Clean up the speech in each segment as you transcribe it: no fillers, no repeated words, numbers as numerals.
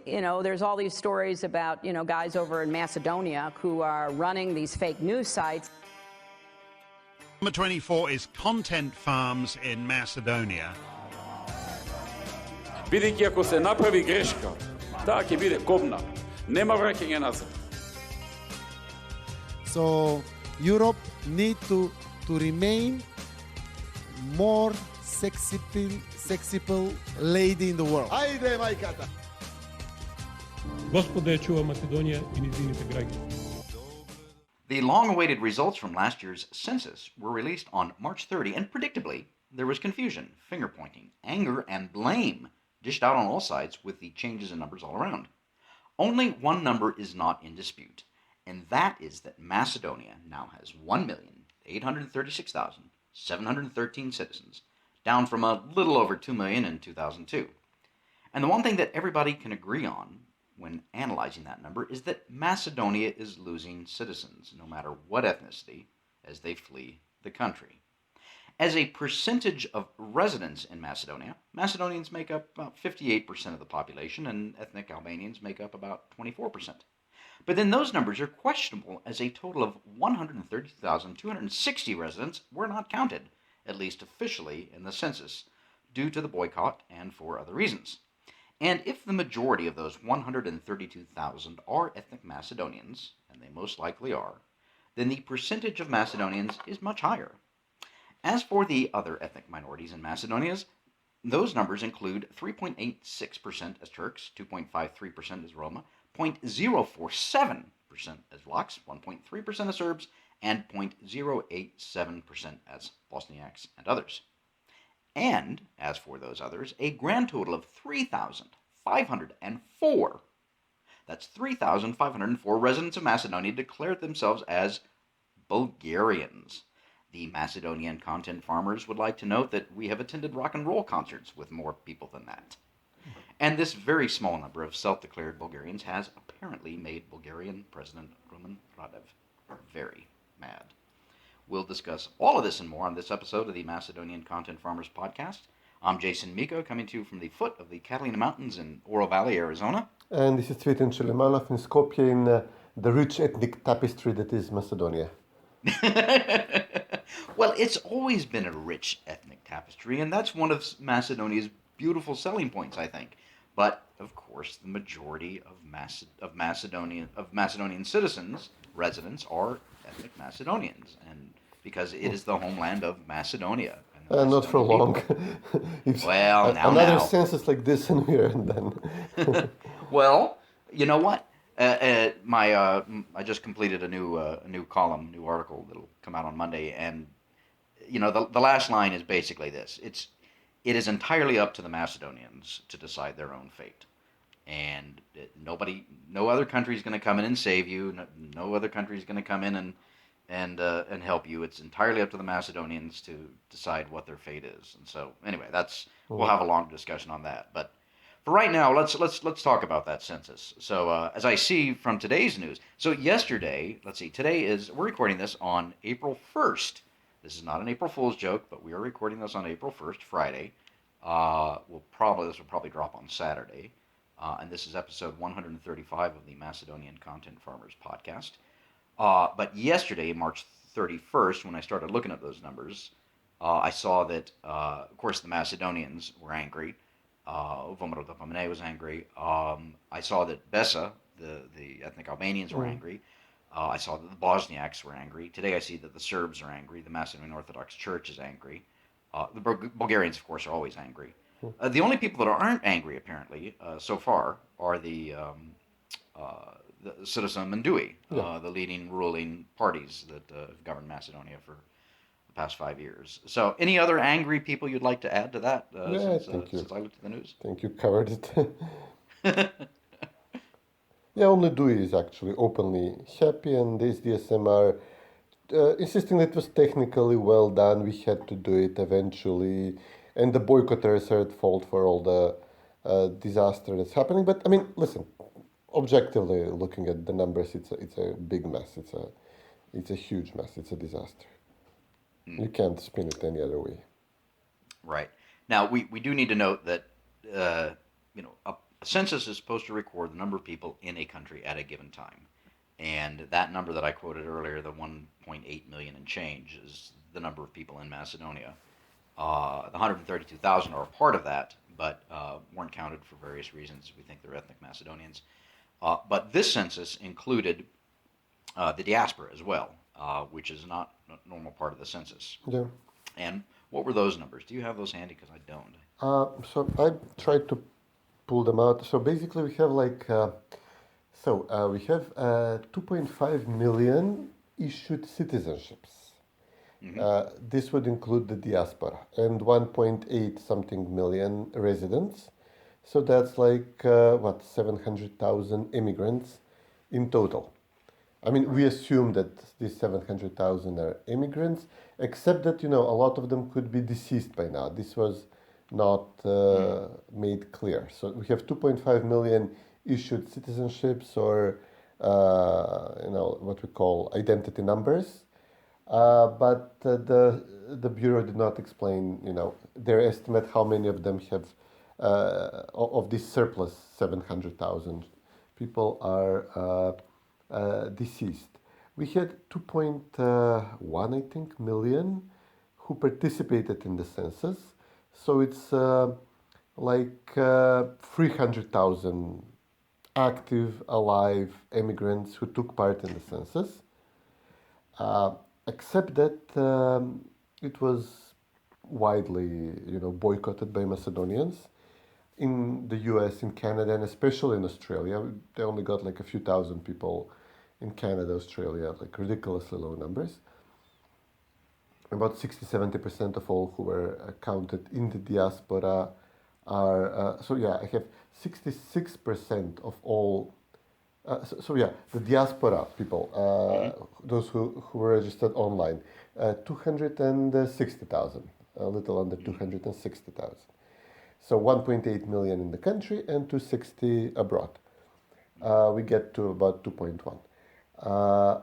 there's all these stories about, guys over in Macedonia who are running these fake news sites. Number 24 is Content Farms in Macedonia. Бидејќи ако се направи грешка, таа ќе биде кобна. Нема враќање назад. So Europe need to remain more sexy lady in the world. Ајде, мајката! Господа ја чува Македонија и низините граѓани. The long-awaited results from last year's census were released on March 30, and predictably, there was confusion, finger-pointing, anger, and blame dished out on all sides with the changes in numbers all around. Only one number is not in dispute, and that is that Macedonia now has 1,836,713 citizens, down from a little over 2 million in 2002. And the one thing that everybody can agree on when analyzing that number is that Macedonia is losing citizens, no matter what ethnicity, as they flee the country. As a percentage of residents in Macedonia, Macedonians make up about 58% of the population, and ethnic Albanians make up about 24%. But then those numbers are questionable, as a total of 132,260 residents were not counted, at least officially, in the census, due to the boycott and for other reasons. And if the majority of those 132,000 are ethnic Macedonians, and they most likely are, then the percentage of Macedonians is much higher. As for the other ethnic minorities in Macedonia, those numbers include 3.86% as Turks, 2.53% as Roma, 0.047% as Vlachs, 1.3% as Serbs, and 0.087% as Bosniaks and others. And, as for those others, a grand total of 3,504. That's 3,504 residents of Macedonia declared themselves as Bulgarians. The Macedonian Content Farmers would like to note that we have attended rock and roll concerts with more people than that. And this very small number of self-declared Bulgarians has apparently made Bulgarian President Rumen Radev very mad. We'll discuss all of this and more on this episode of the Macedonian Content Farmers Podcast. I'm Jason Miko, coming to you from the foot of the Catalina Mountains in Oro Valley, Arizona. And this is Cvetin and Jason in Skopje, in the rich ethnic tapestry that is Macedonia. Well, it's always been a rich ethnic tapestry, and that's one of Macedonia's beautiful selling points, I think. But, of course, the majority of Macedonian citizens, residents, are ethnic Macedonians, and because it is the homeland of Macedonia. Not for long. Well, another census like this and we're done. Well, you know what? I just completed a new column, new article that'll come out on Monday, and the last line is basically this: it is entirely up to the Macedonians to decide their own fate, and no other country is going to come in and save you. No other country is going to come in and help you. It's entirely up to the Macedonians to decide what their fate is. And so, anyway, we'll have a long discussion on that. But for right now, let's talk about that census. So, as I see from today's news, so yesterday, we're recording this on April 1st. This is not an April Fool's joke, but we are recording this on April 1st, Friday. This will probably drop on Saturday. And this is episode 135 of the Macedonian Content Farmers Podcast. But yesterday, March 31st, when I started looking at those numbers, I saw that, of course, the Macedonians were angry. Vomerodopamene was angry. I saw that Besa, the ethnic Albanians, were angry. I saw that the Bosniaks were angry. Today I see that the Serbs are angry. The Macedonian Orthodox Church is angry. The Bulgarians, of course, are always angry. The only people that aren't angry, apparently, so far, are the Citizen Mendui, the leading ruling parties that have governed Macedonia for the past 5 years. So, any other angry people you'd like to add to that since I looked at the news? Thank you, covered it. Only Dewey is actually openly happy, and the SDSM are insisting that it was technically well done. We had to do it eventually, and the boycotters are at fault for all the disaster that's happening. But I mean, listen, objectively looking at the numbers, it's a big mess. It's a huge mess. It's a disaster. You can't spin it any other way. Right. Now we do need to note that a census is supposed to record the number of people in a country at a given time. And that number that I quoted earlier, the 1.8 million and change, is the number of people in Macedonia. The 132,000 are a part of that, but weren't counted for various reasons. We think they're ethnic Macedonians. But this census included the diaspora as well, which is not a normal part of the census. Yeah. And what were those numbers? Do you have those handy? Because I don't. So I tried to pull them out. So basically we have we have 2.5 million issued citizenships. This would include the diaspora and 1.8 something million residents. So that's 700,000 immigrants in total. I mean, we assume that these 700,000 are immigrants, except that, a lot of them could be deceased by now. This was not made clear. So we have 2.5 million issued citizenships or, what we call identity numbers. But the Bureau did not explain, their estimate how many of them have, of this surplus 700,000 people are deceased. We had 2.1, I think, million who participated in the census. So it's 300,000 active, alive immigrants who took part in the census. Except that it was widely, boycotted by Macedonians in the U.S., in Canada, and especially in Australia. They only got a few thousand people in Canada, Australia, ridiculously low numbers. About 60-70% of all who were counted in the diaspora are. I have 66% of all. The diaspora people, those who were registered online, 260,000, a little under 260,000. So 1.8 million in the country and 260 abroad. We get to about 2.1.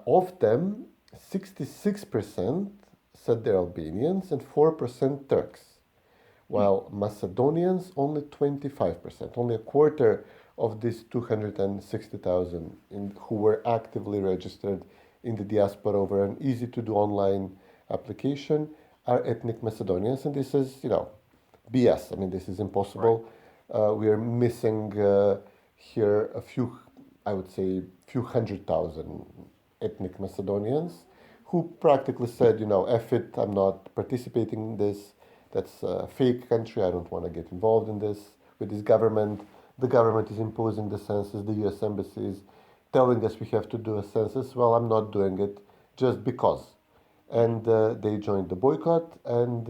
Of them, 66% said they're Albanians and 4% Turks, while Macedonians only 25%, only a quarter of these 260,000 who were actively registered in the diaspora over an easy-to-do online application are ethnic Macedonians, and this is, BS. I mean, this is impossible. Right. We are missing here few hundred thousand ethnic Macedonians who practically said, F it, I'm not participating in this. That's a fake country. I don't want to get involved in this with this government. The government is imposing the census. The U.S. Embassy is telling us we have to do a census. Well, I'm not doing it just because. And they joined the boycott. And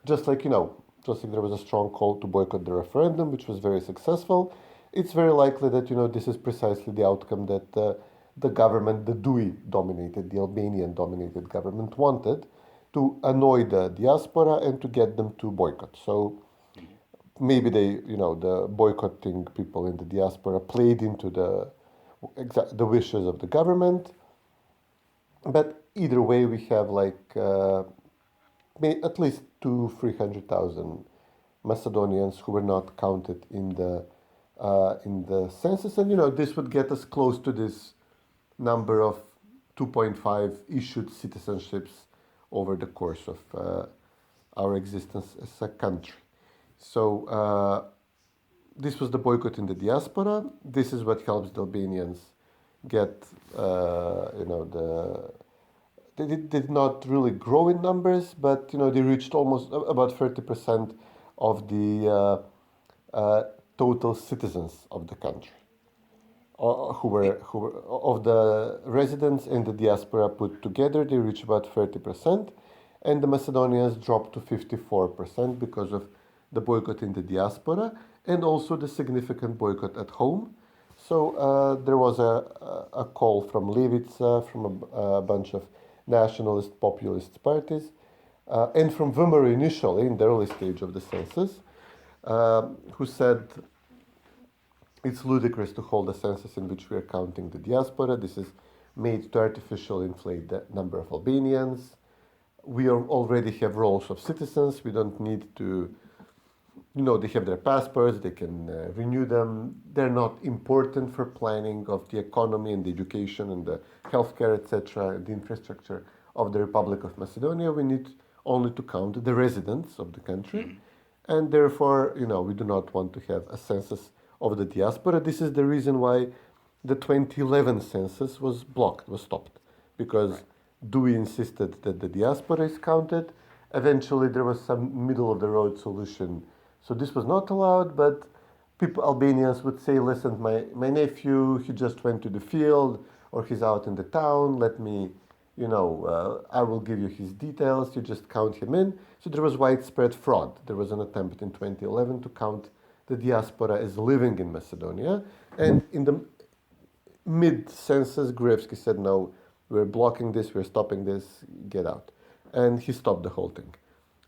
just like there was a strong call to boycott the referendum, which was very successful, it's very likely that, this is precisely the outcome that the government, the DUI-dominated, the Albanian-dominated government wanted, to annoy the diaspora and to get them to boycott. So maybe the boycotting people in the diaspora played into the wishes of the government. But either way, we have at least 300,000 Macedonians who were not counted in the census, and this would get us close to this number of 2.5 issued citizenships over the course of our existence as a country. So this was the boycott in the diaspora. This is what helps the Albanians get, they did not really grow in numbers, but they reached almost about 30% of the total citizens of the country, who were of the residents and the diaspora put together. They reached about 30%, and the Macedonians dropped to 54% because of the boycott in the diaspora and also the significant boycott at home. So there was a call from Levica, from a bunch of nationalist, populist parties, and from VMRO initially, in the early stage of the census, who said it's ludicrous to hold a census in which we are counting the diaspora. This is made to artificially inflate the number of Albanians. We already have rolls of citizens. We don't need to they have their passports, they can renew them. They're not important for planning of the economy and the education and the healthcare, etc., the infrastructure of the Republic of Macedonia. We need only to count the residents of the country. And therefore, we do not want to have a census of the diaspora. This is the reason why the 2011 census was blocked, was stopped, because Dewey insisted that the diaspora is counted. Eventually, there was some middle-of-the-road solution. So this was not allowed, but Albanians would say, listen, my nephew, he just went to the field, or he's out in the town, let me, I will give you his details, you just count him in. So there was widespread fraud. There was an attempt in 2011 to count the diaspora as living in Macedonia. And in the mid-census, Gruevski said, no, we're blocking this, we're stopping this, get out. And he stopped the whole thing.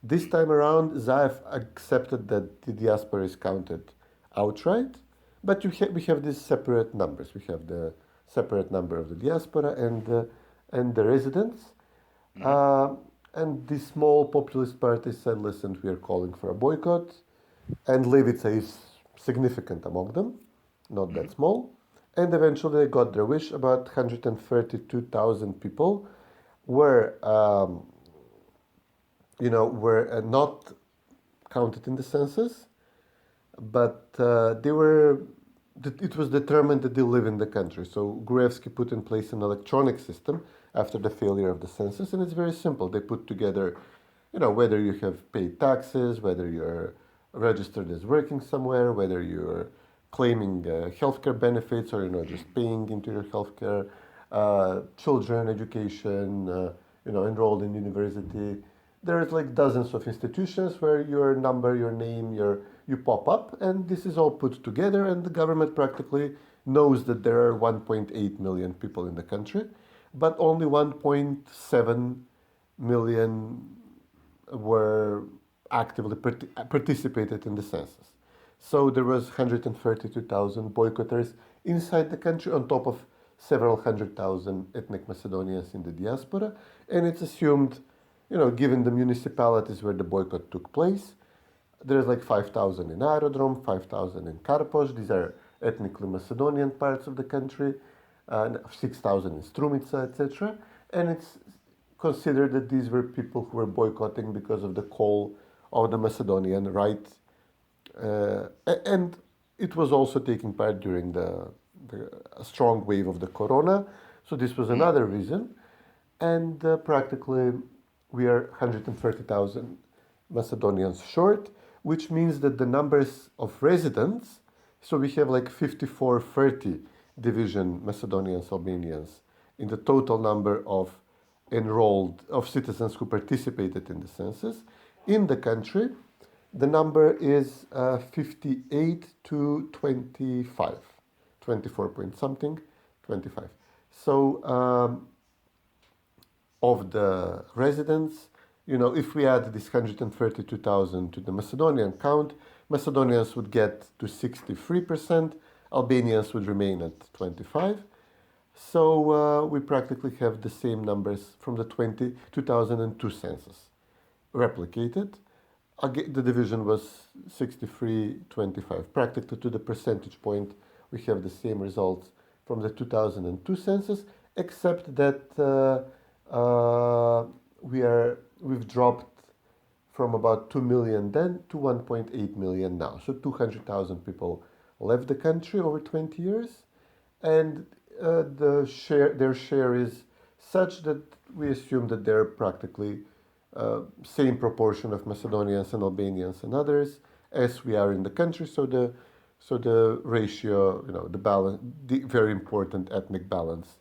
This time around, Zaev accepted that the diaspora is counted outright, but we have these separate numbers. We have the separate number of the diaspora and the residents. And the small populist parties said, listen, we are calling for a boycott. And Levica is significant among them, not that small. And eventually they got their wish. About 132,000 people were not counted in the census, but it was determined that they live in the country. So Gruevski put in place an electronic system after the failure of the census, and it's very simple. They put together, whether you have paid taxes, whether you're registered as working somewhere, whether you're claiming healthcare benefits or just paying into your healthcare, children, education, enrolled in university. There's like dozens of institutions where your number, your name, you pop up, and this is all put together, and the government practically knows that there are 1.8 million people in the country, but only 1.7 million were actively participated in the census. So there was 132,000 boycotters inside the country on top of several 100,000 ethnic Macedonians in the diaspora, and it's assumed, given the municipalities where the boycott took place, there's like 5,000 in Aerodrom, 5,000 in Karpoš. These are ethnically Macedonian parts of the country, 6,000 in Strumica, etc. And it's considered that these were people who were boycotting because of the call of the Macedonian right. And it was also taking part during the strong wave of the corona. So this was another reason. And practically we are 130,000 Macedonians short, which means that the numbers of residents, so we have like 54-30 division Macedonians, Albanians, in the total number of citizens who participated in the census. In the country, the number is 58 to 25, 24 point something, 25. So of the residents, if we add this 132,000 to the Macedonian count, Macedonians would get to 63%, Albanians would remain at 25%. So we practically have the same numbers from the 2002 census replicated. Again, the division was 63-25. Practically to the percentage point, we have the same results from the 2002 census, except that we've dropped from about 2 million then to 1.8 million now. So 200,000 people left the country over 20 years, and their share is such that we assume that they're practically same proportion of Macedonians and Albanians and others as we are in the country. So the ratio, the balance, the very important ethnic balance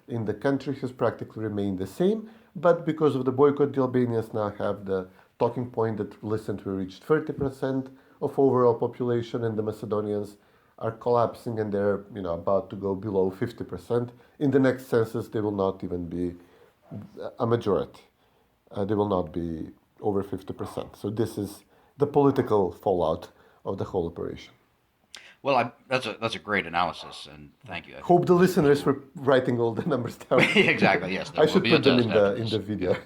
in the country has practically remained the same. But because of the boycott, the Albanians now have the talking point that, listen, we reached 30% of overall population, and the Macedonians are collapsing, and they're about to go below 50%. In the next census, they will not even be a majority. They will not be over 50%. So this is the political fallout of the whole operation. Well, that's a great analysis, and thank you. Hope the listeners were writing all the numbers down. Exactly. Yes. I should put them in the video.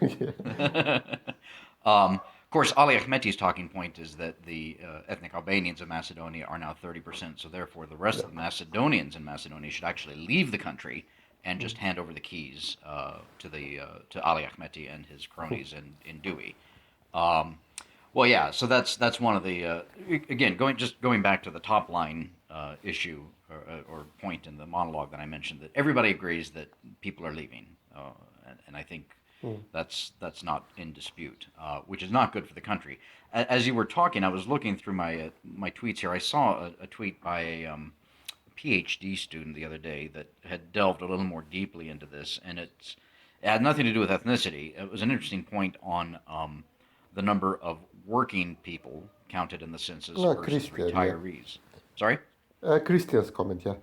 course, Ali Ahmeti's talking point is that the ethnic Albanians of Macedonia are now 30%, so therefore the rest of the Macedonians in Macedonia should actually leave the country and just hand over the keys to Ali Ahmeti and his cronies in Dewey. Well, yeah, so that's one of the again going back to the top line issue or point in the monologue that I mentioned, that everybody agrees that people are leaving, and I think that's not in dispute, which is not good for the country. As you were talking, I was looking through my tweets here. I saw a tweet by a PhD student the other day that had delved a little more deeply into this, and it had nothing to do with ethnicity. It was an interesting point on the number of working people counted in the census versus retirees. Yeah. Sorry? Christian's comment, yeah.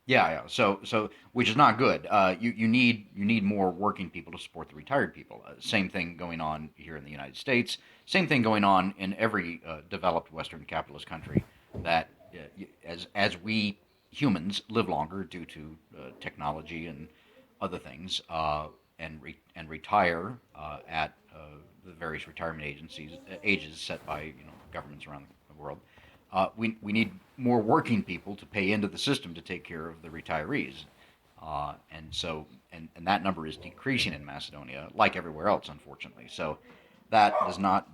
Yeah. So which is not good. You need more working people to support the retired people. Same thing going on here in the United States. Same thing going on in every developed Western capitalist country. That as we humans live longer due to technology and other things, and retire at the various retirement ages set by governments around the world. We need more working people to pay into the system to take care of the retirees, and that number is decreasing in Macedonia, like everywhere else, unfortunately. So that does not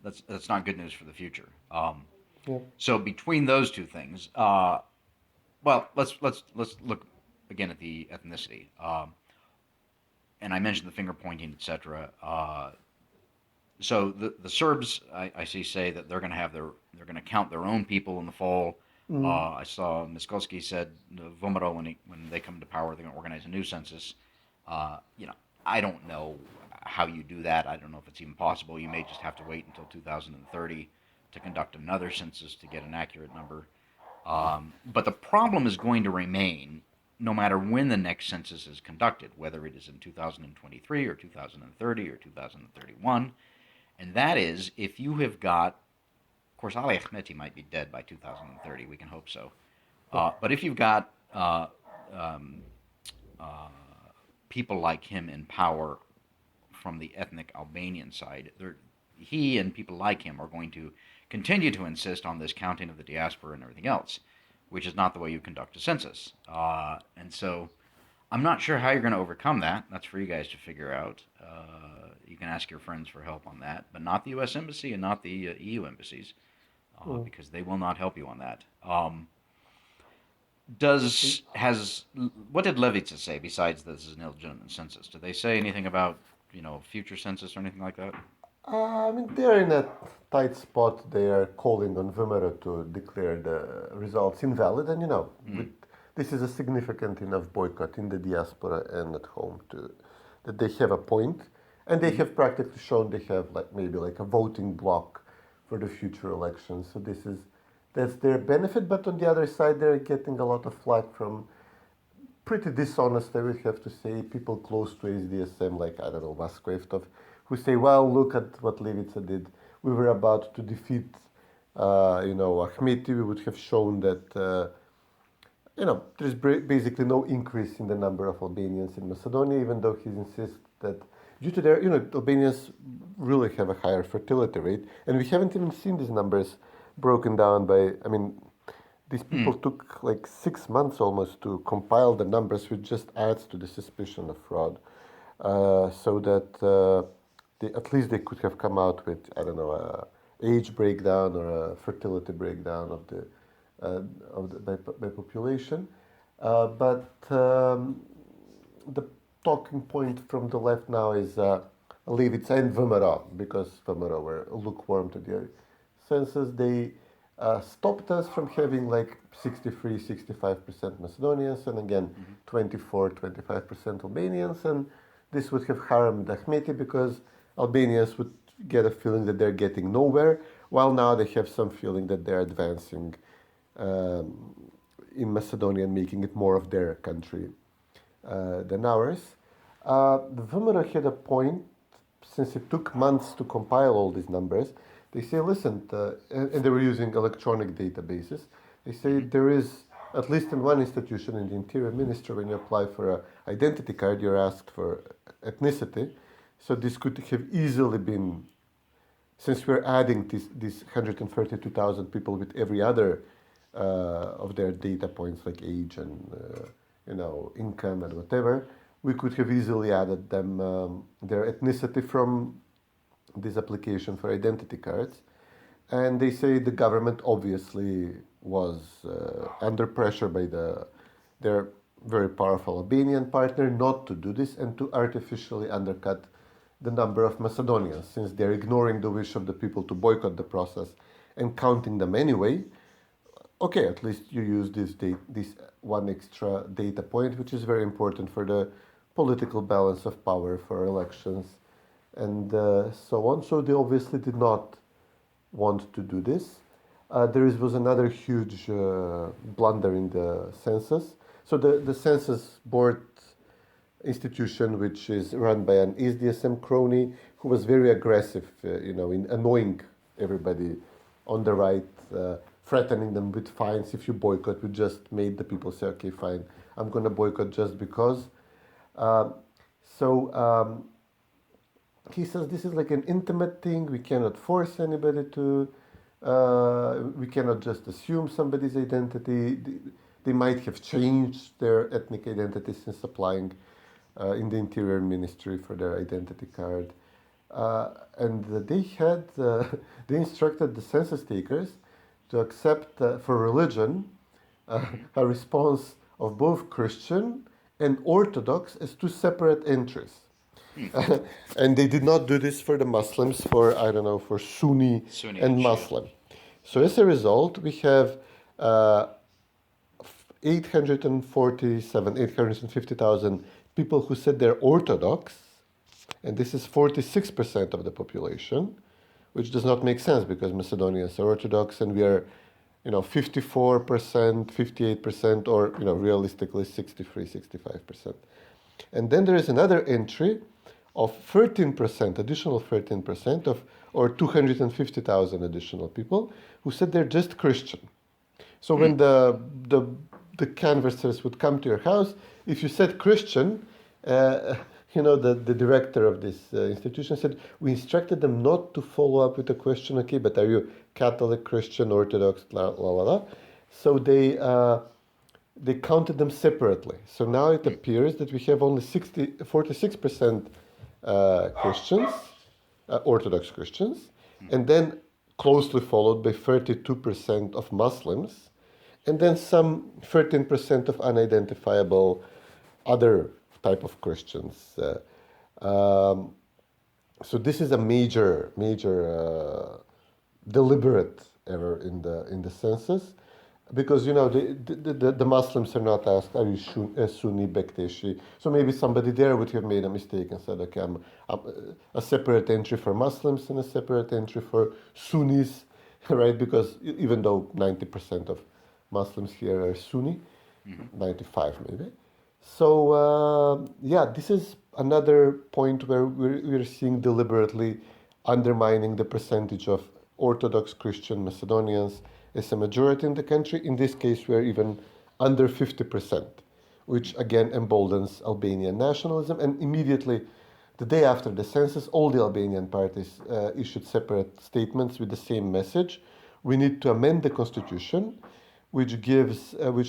that's not good news for the future. So between those two things, well, let's look again at the ethnicity. And I mentioned the finger pointing, etc. So the Serbs, I see, say that they're going to count their own people in the fall. I saw Miskolski said Vomero when they come to power, they're going to organize a new census. I don't know how you do that. I don't know if it's even possible. You may just have to wait until 2030 to conduct another census to get an accurate number. But the problem is going to remain no matter when the next census is conducted, whether it is in 2023 or 2030 or 2031. And that is, if you have got, of course, Ali Ahmeti might be dead by 2030. We can hope so. But if you've got people like him in power from the ethnic Albanian side, he and people like him are going to continue to insist on this counting of the diaspora and everything else, which is not the way you conduct a census. And so I'm not sure how you're going to overcome that. That's for you guys to figure out. You can ask your friends for help on that, but not the U.S. Embassy and not the EU embassies, because they will not help you on that. What did Levica say besides this is an illegitimate census? Did they say anything about future census or anything like that? I mean, they're in a tight spot. They are calling on Vomero to declare the results invalid, and this is a significant enough boycott in the diaspora and at home that they have a point, and they have practically shown they have maybe a voting bloc for the future elections. So that's their benefit. But on the other side, they're getting a lot of flack from pretty dishonest, I would have to say, people close to SDSM, Vasqueftov, who say, well, look at what Levica did. We were about to defeat, Ahmeti. We would have shown that, there's basically no increase in the number of Albanians in Macedonia, even though he insists that due to their, Albanians really have a higher fertility rate. And we haven't even seen these numbers broken down by, these people took 6 months almost to compile the numbers, which just adds to the suspicion of fraud. So that at least they could have come out with, age breakdown or a fertility breakdown of the by population. But the talking point from the left now is Levica and Vomero, because Vomero were lukewarm to the census. They stopped us from having 63-65% Macedonians and again 24-25% Albanians, and this would have harmed Ahmeti because Albanians would get a feeling that they're getting nowhere, while now they have some feeling that they're advancing in Macedonia and making it more of their country than ours. Vomero had a point, since it took months to compile all these numbers. They say, listen, and they were using electronic databases. They say there is, at least in one institution in the Interior Ministry, when you apply for an identity card, you're asked for ethnicity. So this could have easily been, since we're adding these 132,000 people with every other of their data points like age and income and whatever, we could have easily added them their ethnicity from this application for identity cards. And they say the government obviously was under pressure by their very powerful Albanian partner not to do this and to artificially undercut the number of Macedonians, since they're ignoring the wish of the people to boycott the process and counting them anyway. Okay, at least you use this one extra data point, which is very important for the political balance of power for elections and so on. So they obviously did not want to do this. There was another huge blunder in the census. So the census board institution, which is run by an SDSM crony who was very aggressive, in annoying everybody on the right, threatening them with fines if you boycott. We just made the people say, okay, fine, I'm going to boycott just because. He says this is like an intimate thing. We cannot force anybody to. We cannot just assume somebody's identity. They might have changed their ethnic identity since applying in the Interior Ministry for their identity card. And they instructed the census takers to accept for religion a response of both Christian and Orthodox as two separate entries. And they did not do this for the Muslims, for Sunni and Muslim. So as a result, we have 850,000 people who said they're Orthodox, and this is 46% of the population, which does not make sense because Macedonians are Orthodox and we are, 54%, 58%, or, realistically 63, 65%. And then there is another entry of 13%, additional 13% or 250,000 additional people who said they're just Christian. So when the canvassers would come to your house, if you said Christian, the director of this institution said, we instructed them not to follow up with a question, okay, but are you Catholic, Christian, Orthodox, la la la. So they counted them separately. So now it appears that we have only 46% Christians, Orthodox Christians, and then closely followed by 32% of Muslims, and then some 13% of unidentifiable other type of Christians. So this is a major deliberate error in the census, because the Muslims are not asked, are you Sunni, Bektashi? So maybe somebody there would have made a mistake and said, okay, I'm a separate entry for Muslims and a separate entry for Sunnis, right? Because even though 90% of Muslims here are Sunni, 95 maybe. So this is another point where we're seeing deliberately undermining the percentage of Orthodox Christian Macedonians as a majority in the country. In this case, we're even under 50%, which again emboldens Albanian nationalism. And immediately, the day after the census, all the Albanian parties issued separate statements with the same message. We need to amend the constitution, which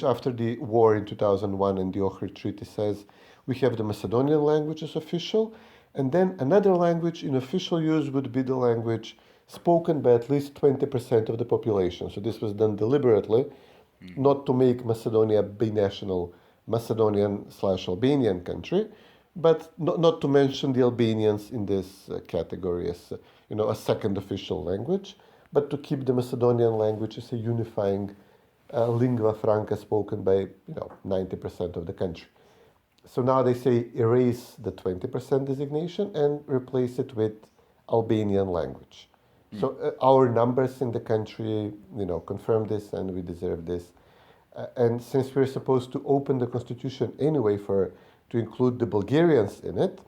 after the war in 2001 and the Ohrid Treaty says we have the Macedonian language as official, and then another language in official use would be the language spoken by at least 20% of the population. So this was done deliberately, not to make Macedonia a binational Macedonian/Albanian country, but not to mention the Albanians in this category as a second official language, but to keep the Macedonian language as a unifying lingua franca spoken by 90% of the country. So now they say erase the 20% designation and replace it with Albanian language. So our numbers in the country, confirm this, and we deserve this. And since we're supposed to open the constitution anyway to include the Bulgarians in it,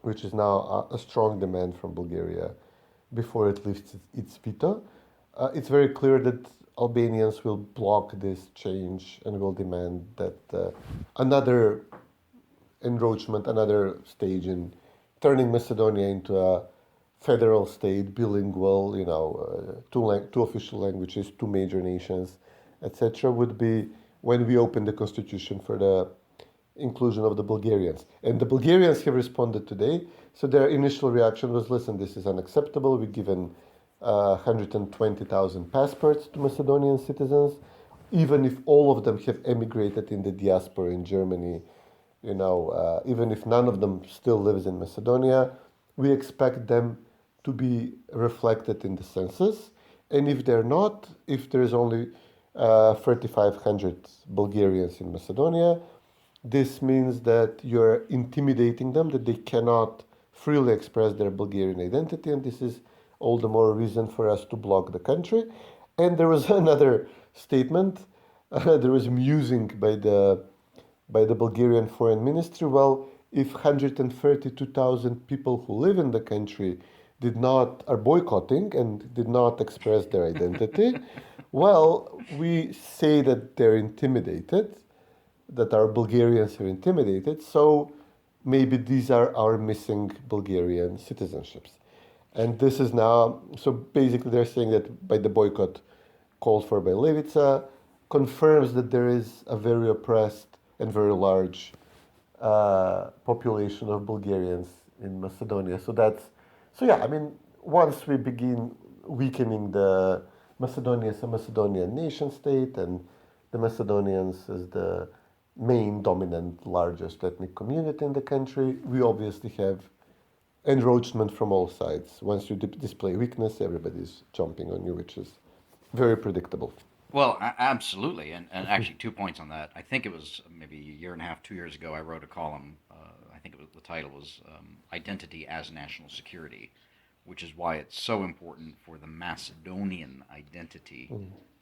which is now a strong demand from Bulgaria before it lifts its veto, it's very clear that Albanians will block this change and will demand that another enroachment, another stage in turning Macedonia into a federal state, bilingual, two official languages, two major nations, etc., would be when we open the constitution for the inclusion of the Bulgarians. And the Bulgarians have responded today. So their initial reaction was, listen, this is unacceptable. We've given 120,000 passports to Macedonian citizens. Even if all of them have emigrated in the diaspora in Germany, even if none of them still lives in Macedonia, we expect them to be reflected in the census. And if they're not, if there's only 3,500 Bulgarians in Macedonia, this means that you're intimidating them, that they cannot freely express their Bulgarian identity, and this is all the more reason for us to block the country. And there was another statement, there was musing by the Bulgarian Foreign Ministry. Well, if 132,000 people who live in the country are boycotting and did not express their identity, well, we say that they're intimidated, that our Bulgarians are intimidated, so maybe these are our missing Bulgarian citizenships. And this is now, so basically they're saying that by the boycott called for by Levica confirms that there is a very oppressed and very large population of Bulgarians in Macedonia. Once we begin weakening the Macedonia as a Macedonian nation state and the Macedonians as the main dominant largest ethnic community in the country, we obviously have enroachment from all sides. Once you display weakness, everybody's jumping on you, which is very predictable. Well, absolutely. And actually 2 points on that. I think it was maybe a year and a half, 2 years ago, I wrote a column. I think the title was Identity as National Security, which is why it's so important for the Macedonian identity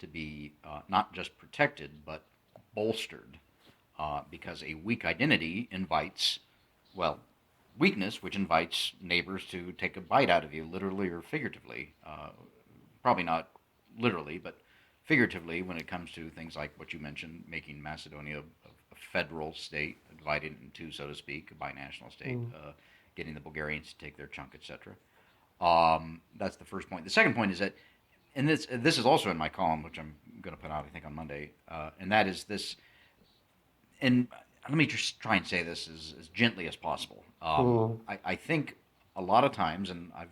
to be not just protected, but bolstered. Because a weak identity invites, weakness, which invites neighbors to take a bite out of you, literally or figuratively. Probably not literally, but figuratively when it comes to things like what you mentioned, making Macedonia a federal state, divided in two, so to speak, a binational state, getting the Bulgarians to take their chunk, etc. That's the first point. The second point is that, and this is also in my column, which I'm going to put out, I think, on Monday, and that is this. And let me just try and say this as gently as possible. I think a lot of times, and I've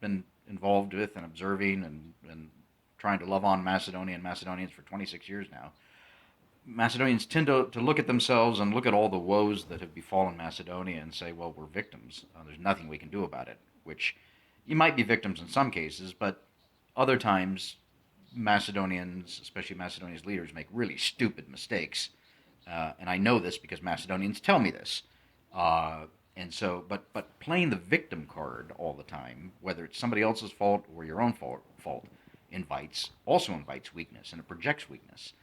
been involved with and observing and trying to love on Macedonia and Macedonians for 26 years now, Macedonians tend to look at themselves and look at all the woes that have befallen Macedonia and say, well, we're victims. There's nothing we can do about it, which you might be victims in some cases, but other times Macedonians, especially Macedonia's leaders, make really stupid mistakes. And I know this because Macedonians tell me this. And so, but playing the victim card all the time, whether it's somebody else's fault or your own fault, also invites weakness, and it projects weakness.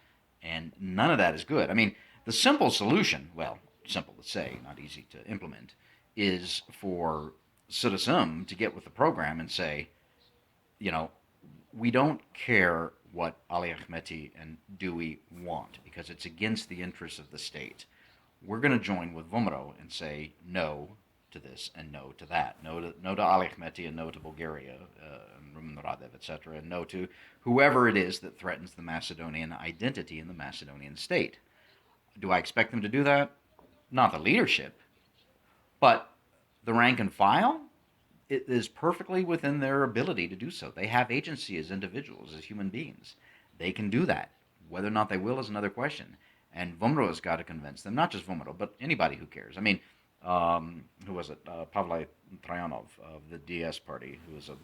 And none of that is good. I mean, the simple solution, well, simple to say, not easy to implement, is for Citizen to get with the program and say, we don't care what Ali Ahmeti and Dewey want because it's against the interests of the state. We're going to join with Vomero and say no to this and no to that. No to Ali Ahmeti and no to Bulgaria, and Rumen Radev, etc., and no to whoever it is that threatens the Macedonian identity in the Macedonian state. Do I expect them to do that? Not the leadership, but the rank and file? It is perfectly within their ability to do so. They have agency as individuals, as human beings. They can do that. Whether or not they will is another question. And Vomero has got to convince them, not just Vomero, but anybody who cares. I mean, who was it? Pavle Trajanov of the DS party, who was a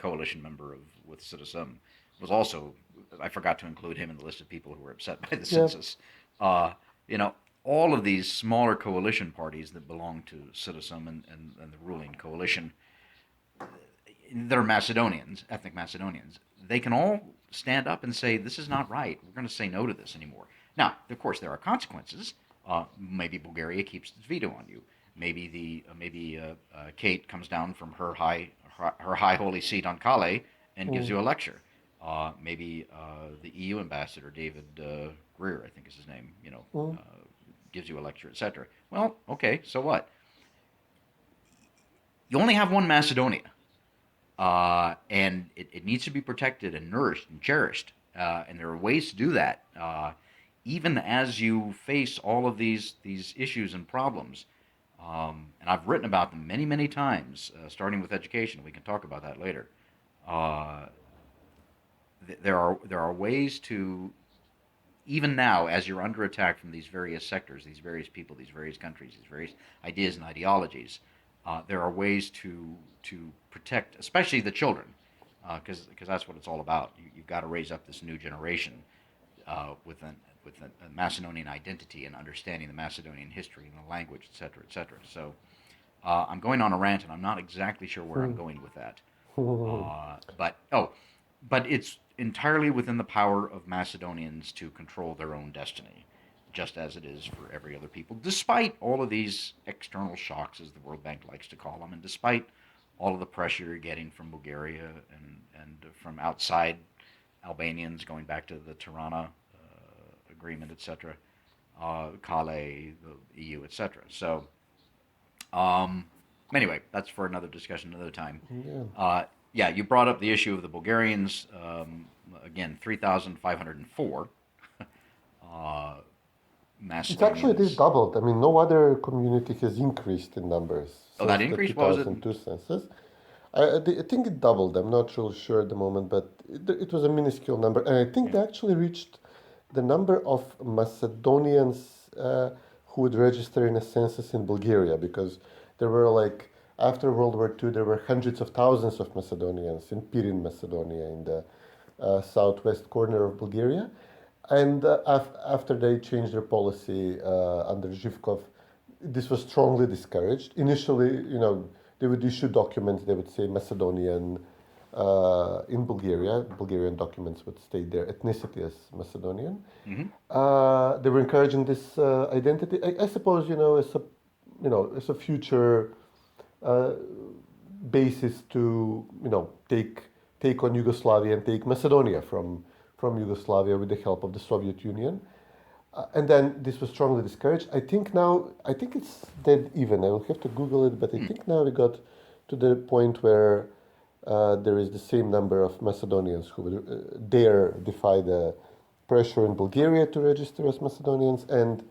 coalition member with Citizen, was also, I forgot to include him in the list of people who were upset by the census. All of these smaller coalition parties that belong to Citizen and the ruling coalition, that are Macedonians, ethnic Macedonians, they can all stand up and say, this is not right. We're going to say no to this anymore. Now, of course, there are consequences. Maybe Bulgaria keeps its veto on you. Maybe Kate comes down from her high holy seat on Kale and gives you a lecture. Maybe the EU ambassador, David Greer, I think is his name, gives you a lecture, etc. Well, okay, so what? you only have one Macedonia, and it needs to be protected and nourished and cherished. And there are ways to do that, even as you face all of these issues and problems. And I've written about them many, many times, starting with education. We can talk about that later. There are ways to, even now, as you're under attack from these various sectors, these various people, these various countries, these various ideas and ideologies, there are ways to protect, especially the children, because that's what it's all about. You've got to raise up this new generation with a Macedonian identity and understanding the Macedonian history and the language, et cetera, et cetera. So I'm going on a rant, and I'm not exactly sure where I'm going with that. But it's entirely within the power of Macedonians to control their own destiny, just as it is for every other people, despite all of these external shocks, as the World Bank likes to call them, and despite all of the pressure you're getting from Bulgaria and from outside Albanians, going back to the Tirana agreement, etc., Calais, the EU, etc. So, anyway, that's for another discussion another time. Yeah. You brought up the issue of the Bulgarians. Again, 3,504. It's actually it is doubled. I mean, no other community has increased in numbers. Oh, that increased? What was it? 2002 census. I think it doubled. I'm not really sure at the moment, but it was a minuscule number. And I think they actually reached the number of Macedonians who would register in a census in Bulgaria, because there were after World War II, there were hundreds of thousands of Macedonians in Pirin, Macedonia, in the southwest corner of Bulgaria. And after they changed their policy under Zhivkov, this was strongly discouraged. Initially, they would issue documents, they would say Macedonian in Bulgaria. Bulgarian documents would state their ethnicity as Macedonian. Mm-hmm. They were encouraging this identity. I suppose, as a future basis to, take on Yugoslavia and take Macedonia from Yugoslavia with the help of the Soviet Union. And then this was strongly discouraged. I think it's dead even. I will have to Google it, but I think now we got to the point where there is the same number of Macedonians who would dare defy the pressure in Bulgaria to register as Macedonians, and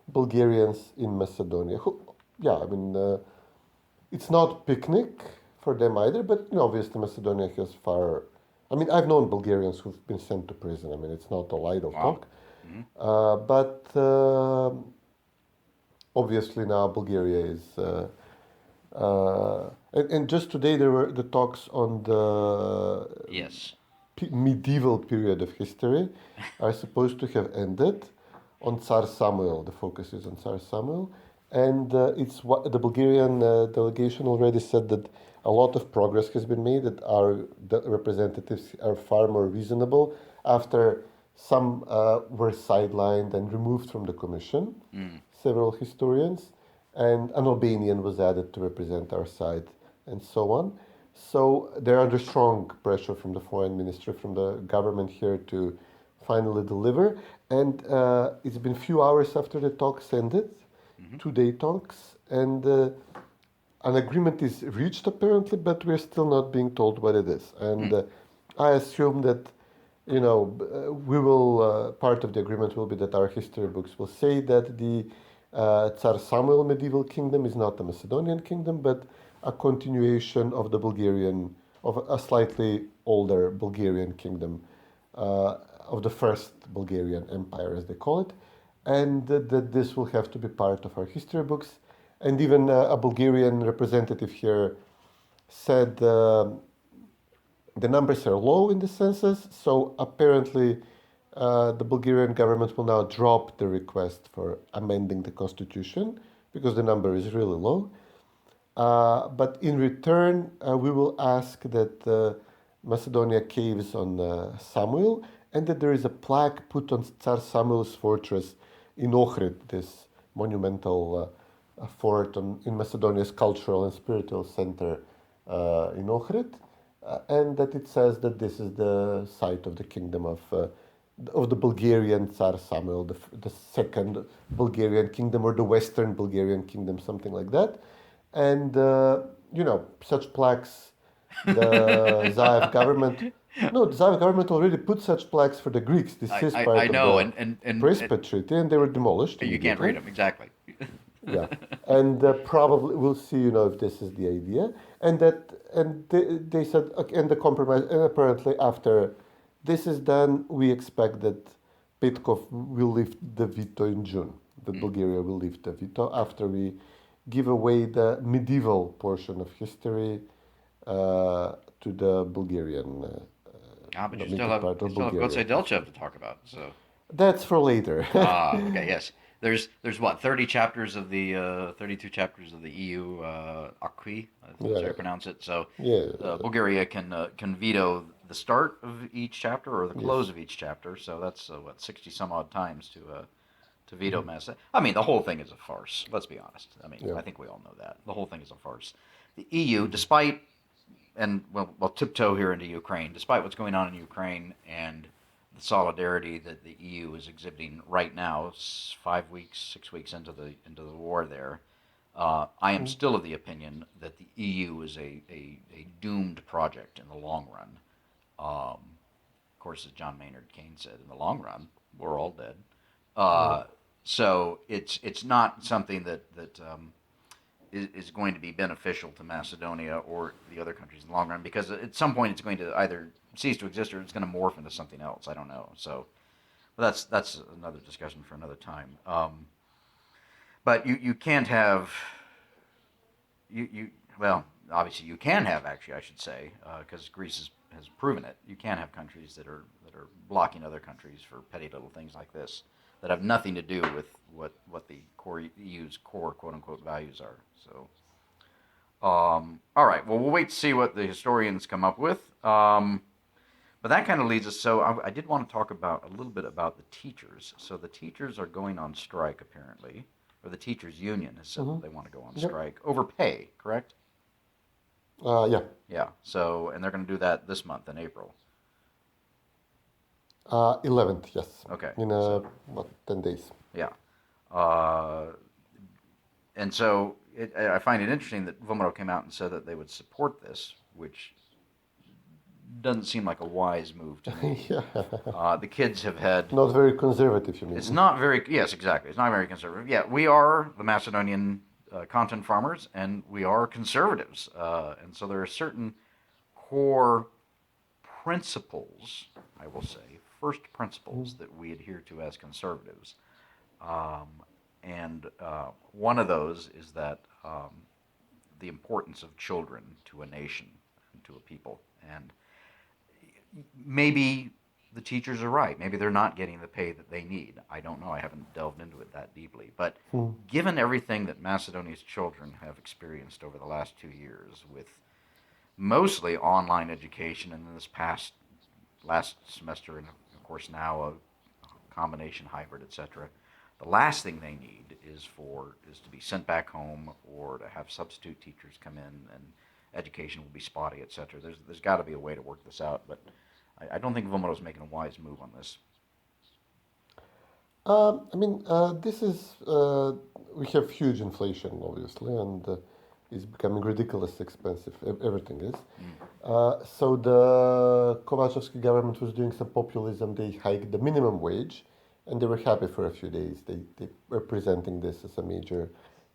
Bulgarians in Macedonia. It's not picnic for them either, but obviously Macedonia has far... I've known Bulgarians who've been sent to prison. It's not a light of talk. Mm-hmm. But obviously now Bulgaria is... and just today there were the talks on the medieval period of history are supposed to have ended on Tsar Samuel. The focus is on Tsar Samuel. And it's what the Bulgarian delegation already said, that a lot of progress has been made, that the representatives are far more reasonable after some were sidelined and removed from the commission, several historians, and an Albanian was added to represent our side, and so on. So they're under strong pressure from the foreign ministry, from the government here to finally deliver. And it's been a few hours after the talks ended, 2-day talks, and an agreement is reached apparently, but we're still not being told what it is. And I assume that, we will, part of the agreement will be that our history books will say that the Tsar Samuel medieval kingdom is not a Macedonian kingdom, but a continuation of of a slightly older Bulgarian kingdom, of the first Bulgarian Empire, as they call it, and that this will have to be part of our history books. And even a Bulgarian representative here said the numbers are low in the census, so apparently the Bulgarian government will now drop the request for amending the constitution because the number is really low. But in return, we will ask that Macedonia caves on Samuel, and that there is a plaque put on Tsar Samuel's fortress in Ohrid, this monumental fort in Macedonia's cultural and spiritual center in Ohrid, and that it says that this is the site of the kingdom of the Bulgarian Tsar Samuel, the second Bulgarian kingdom, or the Western Bulgarian kingdom, something like that. And such plaques, the Zaev government. No, the Zaev government already put such plaques for the Greeks. This is part I know, of the and Prespa Treaty, and they were demolished. you can't read them exactly. Yeah, and probably we'll see, if this is the idea, and they said, okay, and the compromise, and apparently after this is done, we expect that Petkov will lift the veto in June. That Bulgaria will lift the veto after we give away the medieval portion of history to the Bulgarian. But you still have Gotse Delchev to talk about. So that's for later. Okay, yes. There's what 32 chapters of the EU acquis, that's how you pronounce it. So Bulgaria can veto the start of each chapter or the close of each chapter. So that's 60 some odd times to veto Macedonia. I mean, the whole thing is a farce. Let's be honest. I mean, I think we all know that the whole thing is a farce. The EU, despite we'll tiptoe here into Ukraine, despite what's going on in Ukraine and the solidarity that the EU is exhibiting right now, 6 weeks into the war there, I am still of the opinion that the EU is a doomed project in the long run. Of course, as John Maynard Keynes said, in the long run, we're all dead. So it's not something that is going to be beneficial to Macedonia or the other countries in the long run, because at some point it's going to either cease to exist or it's going to morph into something else. I don't know. So that's another discussion for another time. But you can't have well, obviously you can have, actually, I should say, because Greece has proven it. You can have countries that are blocking other countries for petty little things like this that have nothing to do with what the core EU's core quote unquote values are. So, all right. Well, we'll wait to see what the historians come up with. But that kind of leads us. So I did want to talk a little bit about the teachers. So the teachers are going on strike apparently, or the teachers' union has said that they want to go on strike over pay. Correct? Yeah. Yeah. So, and they're going to do that this month in April. 11th, yes. Okay. In 10 days. Yeah. And so I find it interesting that Vomero came out and said that they would support this, which doesn't seem like a wise move to me. The kids have had... Not very conservative, you mean? It's not very... Yes, exactly. It's not very conservative. Yeah, we are the Macedonian Content Farmers, and we are conservatives. And so there are certain core principles, I will say, first principles that we adhere to as conservatives. And one of those is that the importance of children to a nation, to a people. And maybe the teachers are right. Maybe they're not getting the pay that they need. I don't know. I haven't delved into it that deeply. But given everything that Macedonia's children have experienced over the last 2 years, with mostly online education, and then this last semester, and of course now a combination hybrid, etc., the last thing they need is to be sent back home or to have substitute teachers come in, and education will be spotty, etc. There's got to be a way to work this out, but I don't think Vomero's making a wise move on this. This is we have huge inflation, obviously, and it's becoming ridiculously expensive. Everything is. So the Kovacevsky government was doing some populism. They hiked the minimum wage, and they were happy for a few days. They were presenting this as a major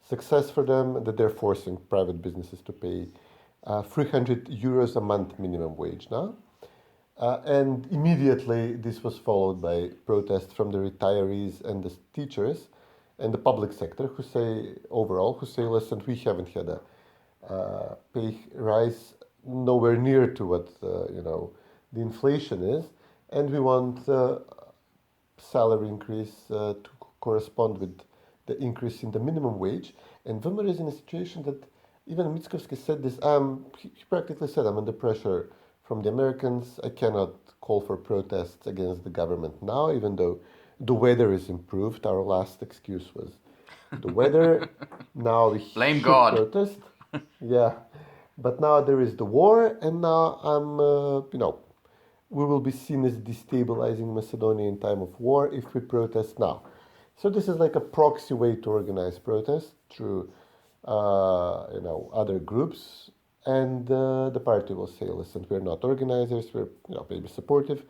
success for them, that they're forcing private businesses to pay 300 euros a month minimum wage now. And immediately this was followed by protests from the retirees and the teachers and the public sector who say, listen, we haven't had a pay rise nowhere near to what the inflation is, and we want salary increase to correspond with the increase in the minimum wage. And Vomero is in a situation that even Mickovsky said this. He practically said, I'm under pressure from the Americans. I cannot call for protests against the government now, even though the weather is improved. Our last excuse was the weather. Now we blame God. Protest. Yeah, but now there is the war, and now we will be seen as destabilizing Macedonia in time of war if we protest now. So this is like a proxy way to organize protest through other groups, and the party will say, listen, we're not organizers, we're maybe supportive,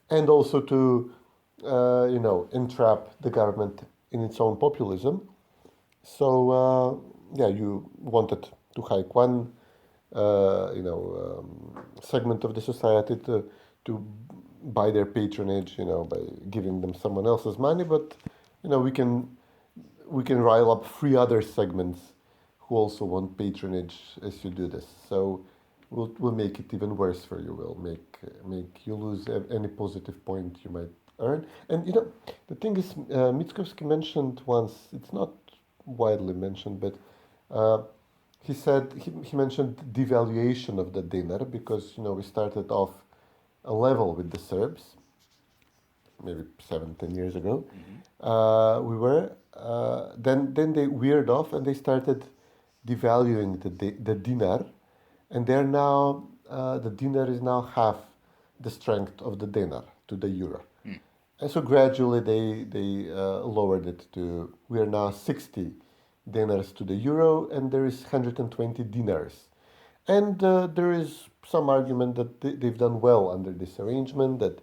and also to entrap the government in its own populism. So you wanted to hike one segment of the society to buy their patronage, by giving them someone else's money, but we can rile up three other segments who also want patronage as you do this. So we'll make it even worse for you. We'll make you lose any positive point you might earn. And the thing is, Mickoski mentioned once, it's not widely mentioned, but he said he mentioned devaluation of the dinar, because we started off a level with the Serbs maybe 7-10 years ago. We were then they veered off and they started devaluing the dinar, and they're now the dinar is now half the strength of the dinar to the euro. And so gradually they lowered it to, we are now 60 dinars to the euro, and there is 120 dinars. And there is some argument that they've done well under this arrangement, that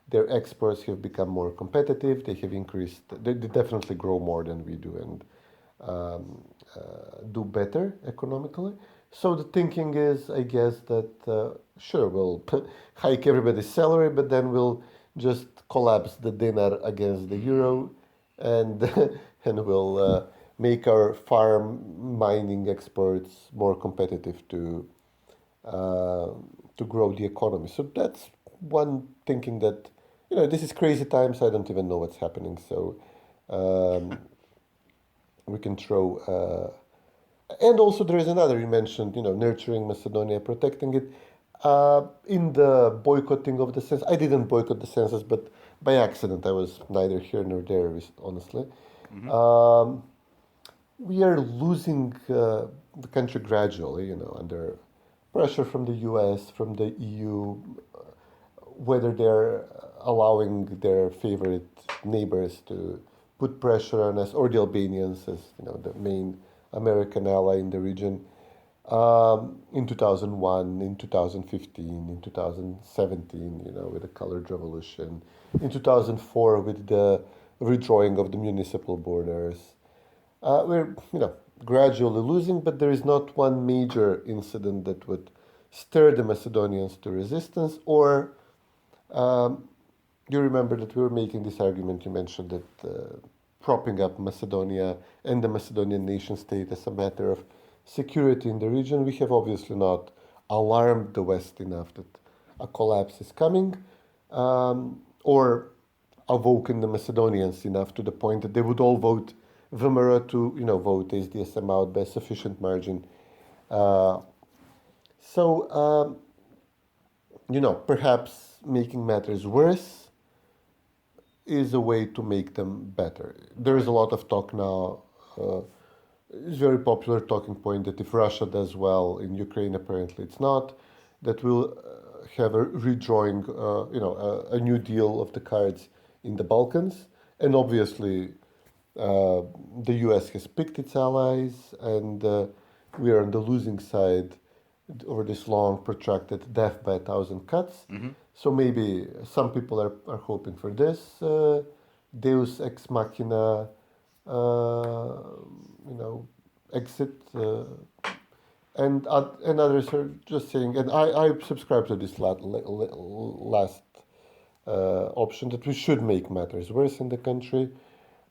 their exports have become more competitive, they have increased, they definitely grow more than we do and do better economically. So the thinking is, I guess, that sure, we'll hike everybody's salary, but then we'll just collapse the dinar against the euro, and and we'll make our farm mining exports more competitive to grow the economy. So that's one thinking that, this is crazy times. I don't even know what's happening. So we can throw. And also there is another, you mentioned, nurturing Macedonia, protecting it. In the boycotting of the census, I didn't boycott the census, but by accident. I was neither here nor there, honestly. We are losing the country gradually, under pressure from the US, from the EU, whether they're allowing their favorite neighbors to put pressure on us, or the Albanians as the main American ally in the region. In 2001, in 2015, in 2017, with the colored revolution, in 2004 with the redrawing of the municipal borders. We're, gradually losing, but there is not one major incident that would stir the Macedonians to resistance. Or you remember that we were making this argument, you mentioned that propping up Macedonia and the Macedonian nation state as a matter of security in the region, we have obviously not alarmed the West enough that a collapse is coming, or awoken the Macedonians enough to the point that they would all vote VMRO to, vote SDSM out by a sufficient margin. Perhaps making matters worse is a way to make them better. There is a lot of talk now. It's a very popular talking point that if Russia does well in Ukraine, apparently it's not, that we'll have a redrawing, a new deal of the cards in the Balkans. And obviously, the US has picked its allies, and we are on the losing side over this long, protracted death by 1,000 cuts. So maybe some people are hoping for this Deus ex machina, exit, and others are just saying, and I subscribe to this last option, that we should make matters worse in the country.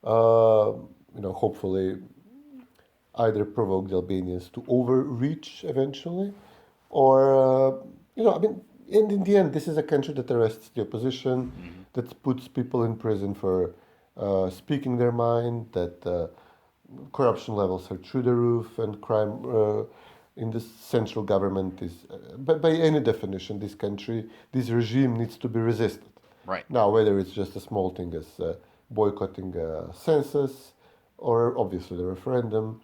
Hopefully either provoke the Albanians to overreach eventually, or, and in the end, this is a country that arrests the opposition, that puts people in prison for speaking their mind, that corruption levels are through the roof, and crime in the central government is, by any definition, this regime needs to be resisted. Right. Now, whether it's just a small thing as boycotting a census, or obviously the referendum,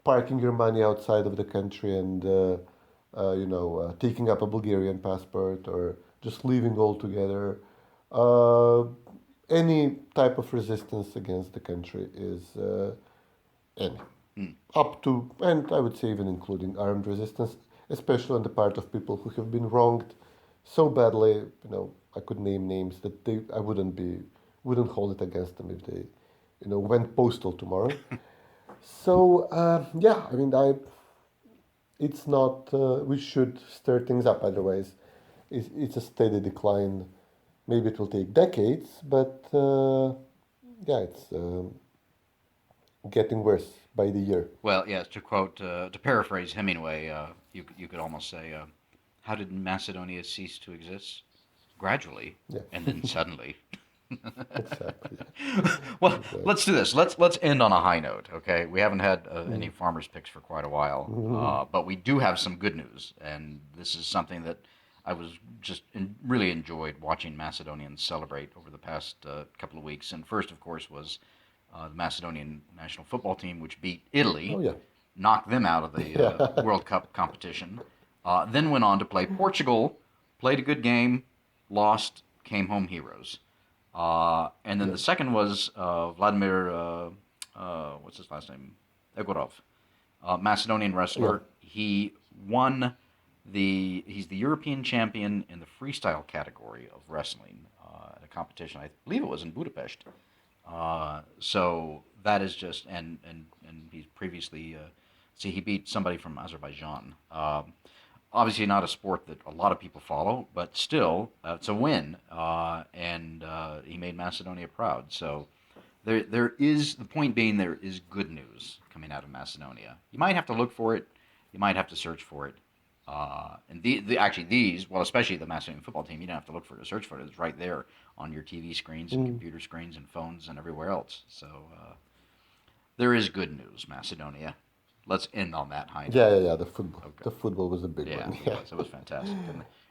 parking your money outside of the country and, taking up a Bulgarian passport, or just leaving altogether, any type of resistance against the country is any. up to, and I would say even including armed resistance, especially on the part of people who have been wronged so badly. I could name names that I wouldn't hold it against them if they, went postal tomorrow. So it's not. We should stir things up. Otherwise, it's a steady decline. Maybe it will take decades, but it's getting worse by the year. Well, yes. To paraphrase Hemmingway, you could almost say, "How did Macedonia cease to exist? Gradually, and then suddenly." Exactly. Well, let's do this. Let's end on a high note. Okay, we haven't had any farmers picks for quite a while, but we do have some good news, and this is something that I was just really enjoyed watching Macedonians celebrate over the past couple of weeks. And first, of course, was the Macedonian national football team, which beat Italy, knocked them out of the World Cup competition, then went on to play Portugal, played a good game, lost, came home heroes. And then the second was Vladimir, what's his last name? Egorov, Macedonian wrestler. He won he's the European champion in the freestyle category of wrestling at a competition. I believe it was in Budapest. So that is just, and he's previously, he beat somebody from Azerbaijan. Obviously not a sport that a lot of people follow, but still, it's a win, and he made Macedonia proud. So there is, the point being, there is good news coming out of Macedonia. You might have to look for it. You might have to search for it. And especially the Macedonian football team, you don't have to look for it or search for it. It's right there on your TV screens and computer screens and phones and everywhere else. So there is good news, Macedonia. Let's end on that high note. Yeah. The football. Okay. The football was a big one. Yeah, it was fantastic.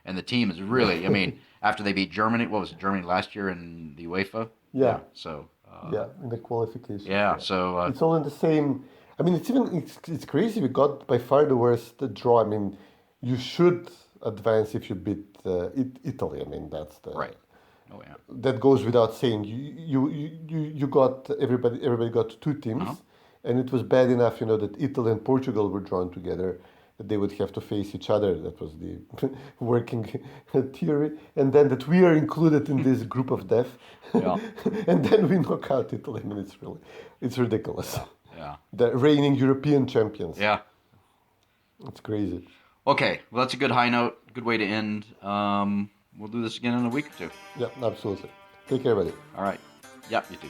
And the team is really, after they beat Germany, what was it, Germany last year in the UEFA? Yeah. So. In the qualification. Yeah. So. It's all in the same. It's crazy. We got by far the worst draw. You should advance if you beat Italy. That's the right. Oh yeah. That goes without saying. You got everybody got two teams, and it was bad enough, that Italy and Portugal were drawn together, that they would have to face each other. That was the working theory, and then that we are included in this group of death, and then we knock out Italy. It's ridiculous. Yeah. The reigning European champions. Yeah. It's crazy. Okay, well, that's a good high note. Good way to end. We'll do this again in a week or two. Yeah, absolutely. Take care, buddy. All right. Yep, you too.